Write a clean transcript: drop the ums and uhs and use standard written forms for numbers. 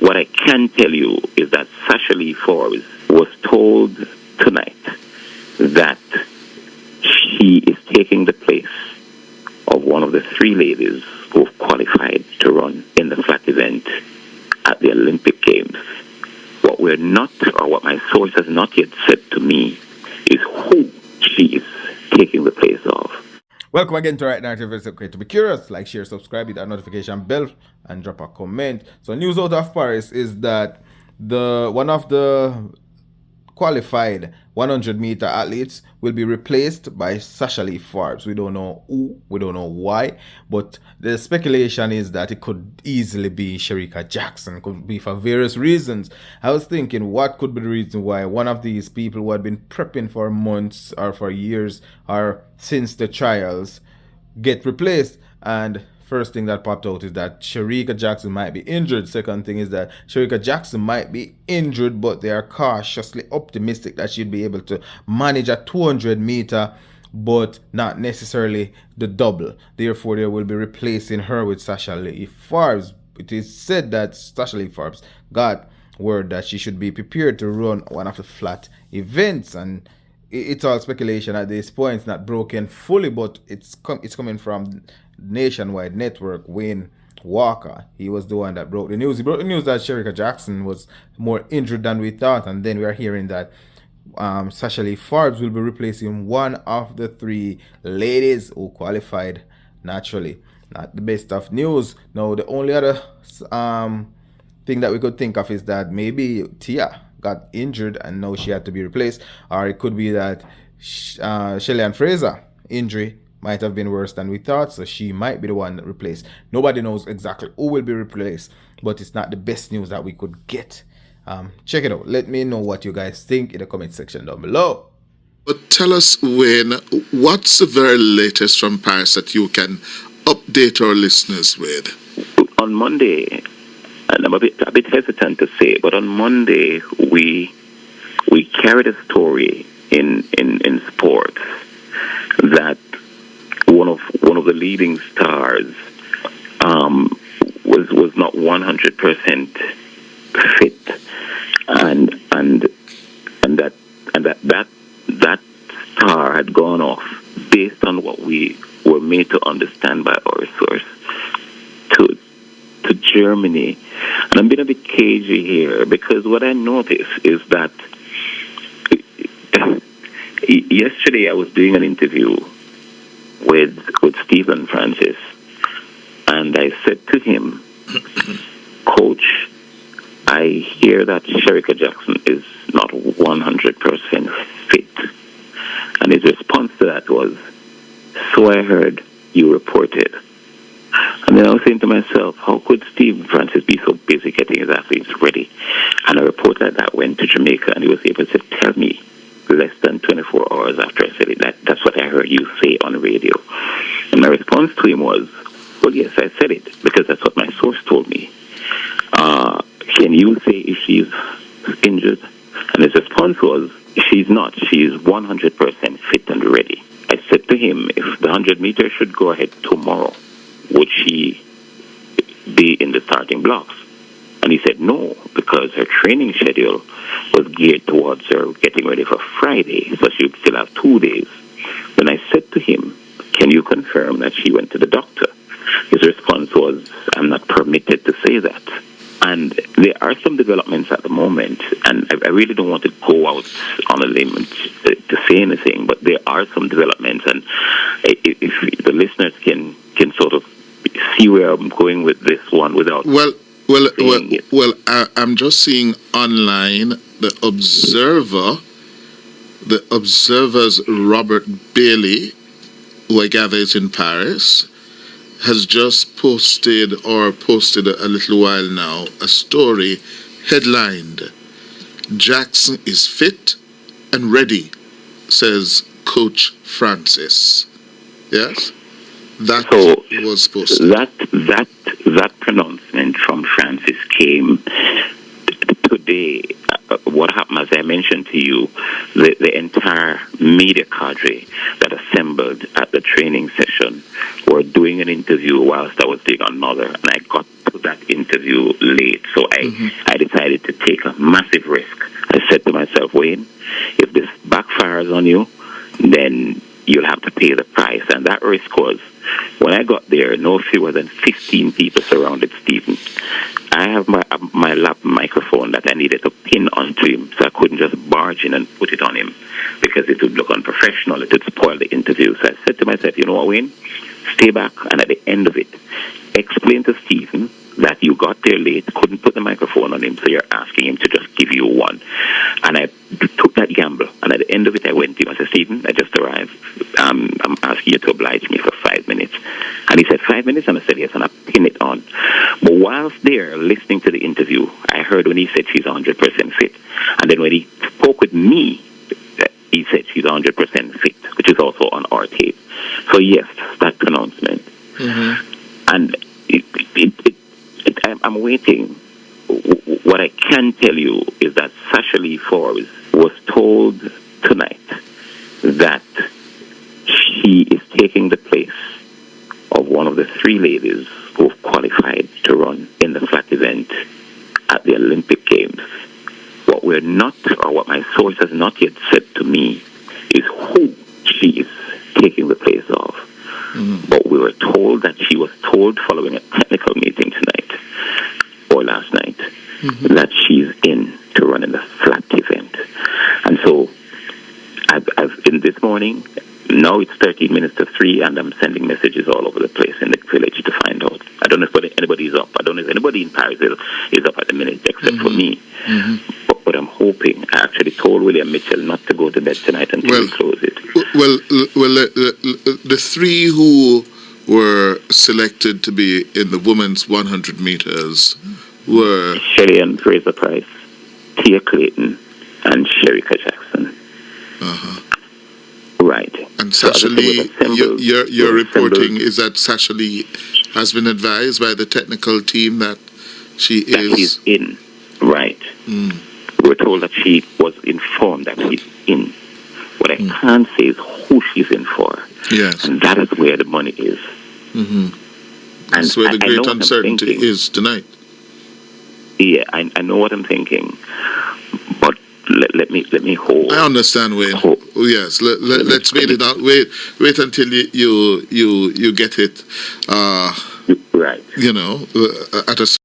What I can tell you is that Sasha Forbes was told tonight that she is taking the place of one of the three ladies who have qualified to run in the flat event at the Olympic Games. What we're not, or what my source has not yet said to me, is who she is taking the place of. Welcome again to Right Narrative. It's okay to be curious. Like, share, subscribe, hit that notification bell, and drop a comment. So, news out of Paris is that one of the qualified 100-meter athletes will be replaced by Sasha Forbes. We don't know who, we don't know why, but the speculation is that it could easily be Shericka Jackson. It could be for various reasons. I was thinking, what could be the reason why one of these people who had been prepping for months or for years or since the trials get replaced? And first thing that popped out is that Shericka Jackson might be injured. Second thing is that Shericka Jackson might be injured, but they are cautiously optimistic that she'd be able to manage a 200-meter, but not necessarily the double. Therefore, they will be replacing her with Sasha Forbes. It is said that Sasha Forbes got word that she should be prepared to run one of the flat events, and it's all speculation at this point. It's not broken fully, but it's coming from Nationwide Network. Wayne Walker, he was the one that broke the news. He broke the news that Shericka Jackson was more injured than we thought, and then we are hearing that Sasha Forbes will be replacing one of the three ladies who qualified naturally. Not the best of news. Now, the only other thing that we could think of is that maybe Tia got injured and now she had to be replaced, or it could be that Shelly-Ann Fraser injury might have been worse than we thought, so she might be the one that replaced. Nobody knows exactly who will be replaced, but it's not the best news that we could get. Check it out. Let me know what you guys think in the comment section down below. But tell us, Wayne, what's the very latest from Paris that you can update our listeners with? On Monday, and I'm a bit hesitant to say, but on Monday we carried a story in sports that one of the leading stars was not 100% fit, and that star had gone off based on what we were made to understand by our source to Germany. And I'm being a bit cagey here because what I noticed is that yesterday I was doing an interview with Stephen Francis, and I said to him, Coach, I hear that Shericka Jackson is not 100% fit. And his response to that was, so I heard you reported. And then I was saying to myself, how could Steve Francis be so busy getting his athletes ready? And a report like that went to Jamaica, and he was able to tell me less than 24 hours after I said it, that's what I heard you say on the radio. And my response to him was, well, yes, I said it, because that's what my source told me. Can you say if she's injured? And his response was, she's not. She's 100% fit and ready. I said to him, if the 100 meters should go ahead tomorrow, would she be in the starting blocks? And he said no, because her training schedule was geared towards her getting ready for Friday, so she would still have 2 days. When I said to him, can you confirm that she went to the doctor? His response was, I'm not permitted to say that. And there are some developments at the moment, and I really don't want to go out on a limb to say anything, but there are some developments, and if the listeners can sort of see where I'm going with this one without... Well, I'm just seeing online the Observer's Robert Bailey, who I gather is in Paris, has just posted a little while now a story headlined, Jackson is fit and ready, says Coach Francis. Yes? That was posted. That pronouncement from Francis came today. What happened, as I mentioned to you, the entire media cadre that assembled at the training session were doing an interview whilst I was doing another, and I got to that interview late. So I I decided to take a massive risk. I said to myself, Wayne, if this backfires on you, then you'll have to pay the price. And that risk was, when I got there, no fewer than 15 people surrounded Stephen. I have my lap microphone that I needed to pin onto him, so I couldn't just barge in and put it on him because it would look unprofessional. It would spoil the interview. So I said to myself, you know what, Wayne? Stay back, and at the end of it, explain to Stephen that you got there late, couldn't put the microphone on him, so you're asking him to just give you one. And I took that gamble, and at the end of it, I went to him. I said, Stephen, I just arrived. I'm asking you to oblige me for 5 minutes. And he said, 5 minutes? And I said, yes, and I pinned it on. But whilst there, listening to the interview, I heard when he said she's 100% fit. And then when he spoke with me, he said she's 100% fit, which is also on our tape. So yes, that pronouncement. And I'm waiting. What I can tell you is that Sasha Forbes was told tonight that she is taking the place of one of the 3 ladies who have qualified to run in the flat event at the Olympic Games. What we're not, or what my source has not yet said to me, is who she is taking the place of. But we were told that she was told following a technical meeting tonight, or last night, that she's in to run in the flat event. And so, I've in this morning, now it's 13 minutes to 3, and I'm sending messages all over the place in the village to find out. I don't know if anybody's up. I don't know if anybody in Paris is up at the minute, except for me. But I'm hoping. I actually told William Mitchell not to go to bed tonight until we close it. The 3 who were selected to be in the women's 100 meters were Shelley and Fraser Price, Tia Clayton, and Shericka Jackson. Right. And Sasha Lee, your reporting is that Sasha Lee has been advised by the technical team that she's in. Right. We were told that she was informed that she's in. What I can't say is who she's in for. Yes. And that is where the money is. And that's where the great uncertainty is tonight. Yeah, I know what I'm thinking. But let me hold. I understand, Wayne. Yes, let's wait it out. Wait until you get it. Right. At a